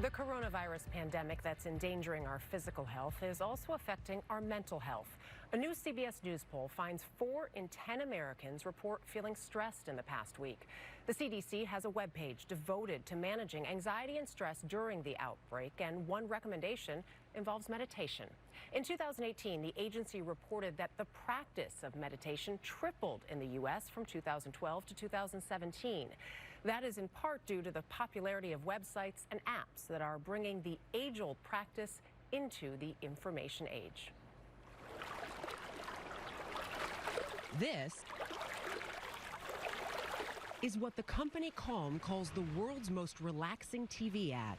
The coronavirus pandemic that's endangering our physical health is also affecting our mental health. A new CBS News poll finds 4 in 10 Americans report feeling stressed in the past week. The CDC has a webpage devoted to managing anxiety and stress during the outbreak, and one recommendation involves meditation. In 2018, the agency reported that the practice of meditation tripled in the U.S. from 2012 to 2017. That is in part due to the popularity of websites and apps that are bringing the age-old practice into the information age. This is what the company Calm calls the world's most relaxing TV ad.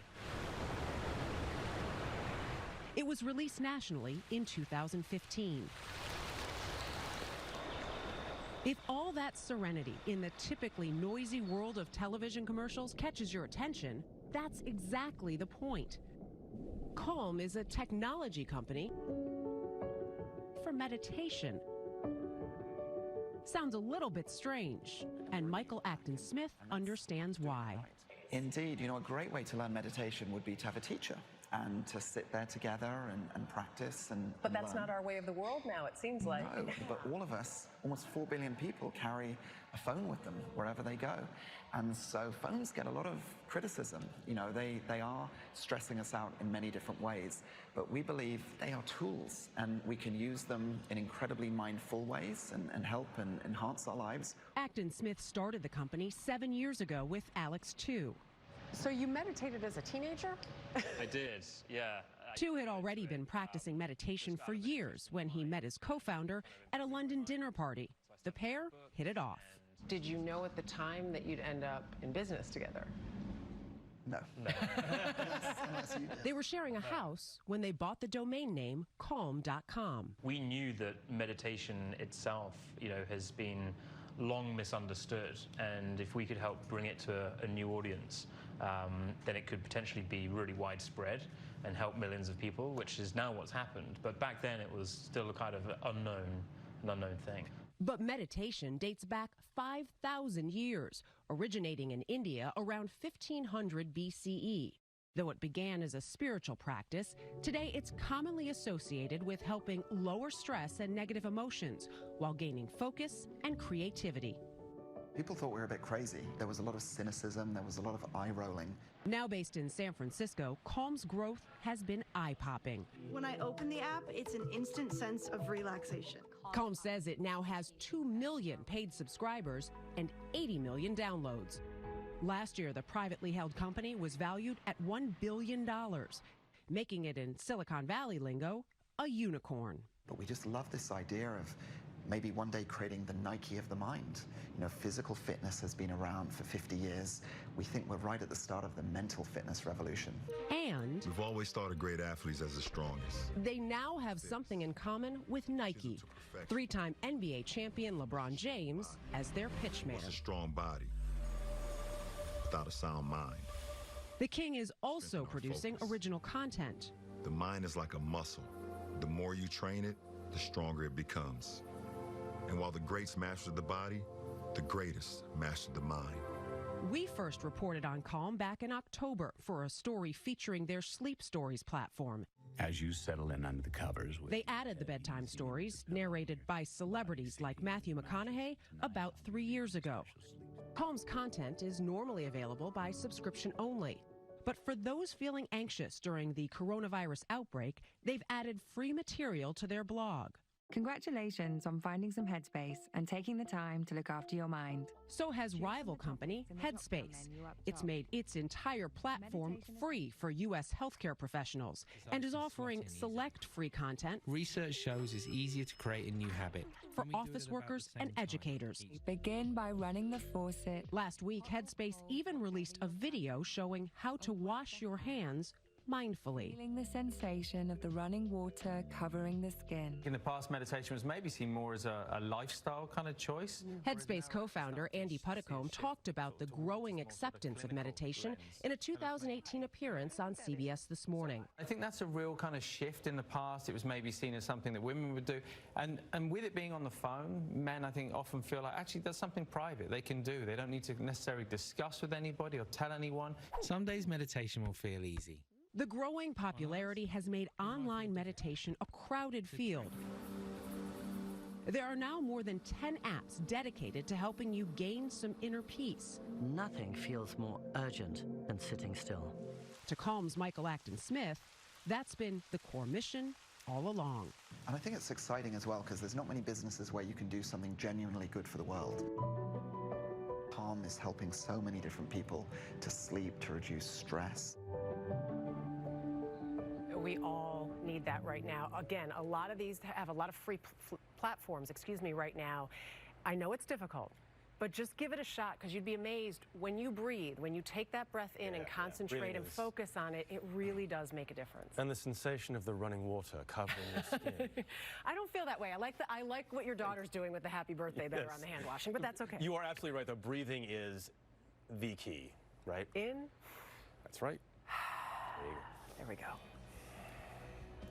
It was released nationally in 2015. If all that serenity in the typically noisy world of television commercials catches your attention, that's exactly the point. Calm is a technology company for meditation. Sounds a little bit strange, and Michael Acton Smith understands why. Indeed, a great way to learn meditation would be to have a teacher and to sit there together and practice But that's not our way of the world now, it seems like. No, but all of us, almost 4 billion people, carry a phone with them wherever they go. And so phones get a lot of criticism. They are stressing us out in many different ways, but we believe they are tools and we can use them in incredibly mindful ways and help and enhance our lives. Acton Smith started the company 7 years ago with Alex Tu. So you meditated as a teenager? I did, yeah. Tu had already been practicing meditation for years when he met his co-founder at a London dinner party. The pair hit it off. Did you know at the time that you'd end up in business together? No. They were sharing a house when they bought the domain name calm.com. We knew that meditation itself, has been long misunderstood, and if we could help bring it to a new audience, then it could potentially be really widespread and help millions of people, which is now what's happened. But back then it was still a kind of an unknown thing. But meditation dates back 5,000 years, originating in India around 1500 BCE. Though it began as a spiritual practice, today it's commonly associated with helping lower stress and negative emotions while gaining focus and creativity. People thought we were a bit crazy. There was a lot of cynicism, there was a lot of eye rolling. Now based in San Francisco, Calm's growth has been eye-popping. When I open the app, it's an instant sense of relaxation. Calm says it now has 2 million paid subscribers and 80 million downloads. Last year, the privately held company was valued at $1 billion, making it, in Silicon Valley lingo, a unicorn. But we just love this idea of maybe one day creating the Nike of the mind. Physical fitness has been around for 50 years. We think we're right at the start of the mental fitness revolution. And we've always thought of great athletes as the strongest. They now have something in common with Nike. 3-time NBA champion LeBron James as their pitchman. What's a strong body without a sound mind? The King is also producing original content. The mind is like a muscle. The more you train it, the stronger it becomes. And while the greats mastered the body, the greatest mastered the mind. We first reported on Calm back in October for a story featuring their Sleep Stories platform. As you settle in under the covers. They added the bedtime stories, narrated by celebrities like Matthew McConaughey, about 3 years ago. Calm's content is normally available by subscription only. But for those feeling anxious during the coronavirus outbreak, they've added free material to their blog. Congratulations on finding some headspace and taking the time to look after your mind. So has rival company Headspace. It's made its entire platform free for U.S. healthcare professionals and is offering select free content. Research shows it's easier to create a new habit for office workers and educators. Begin by running the faucet. Last week, Headspace even released a video showing how to wash your hands mindfully. Feeling the sensation of the running water covering the skin. In the past, meditation was maybe seen more as a lifestyle kind of choice. Headspace co-founder Andy Puddicombe talked about the growing acceptance of meditation in a 2018 appearance on CBS This Morning. I think that's a real kind of shift. In the past, it was maybe seen as something that women would do. And with it being on the phone, men, I think, often feel like actually that's something private they can do. They don't need to necessarily discuss with anybody or tell anyone. Some days meditation will feel easy. The growing popularity has made online meditation a crowded field. There are now more than 10 apps dedicated to helping you gain some inner peace. Nothing feels more urgent than sitting still. To Calm's Michael Acton Smith, that's been the core mission all along. And I think it's exciting as well because there's not many businesses where you can do something genuinely good for the world. Calm is helping so many different people to sleep, to reduce stress. We all need that right now. Again, a lot of these have a lot of free platforms, right now. I know it's difficult, but just give it a shot because you'd be amazed when you breathe, when you take that breath in and concentrate and focus on it, it really does make a difference. And the sensation of the running water covering your skin. I don't feel that way. I like what your daughter's doing with the happy birthday better on the hand washing, but that's okay. You are absolutely right, though. Breathing is the key, right? In. That's right. There we go.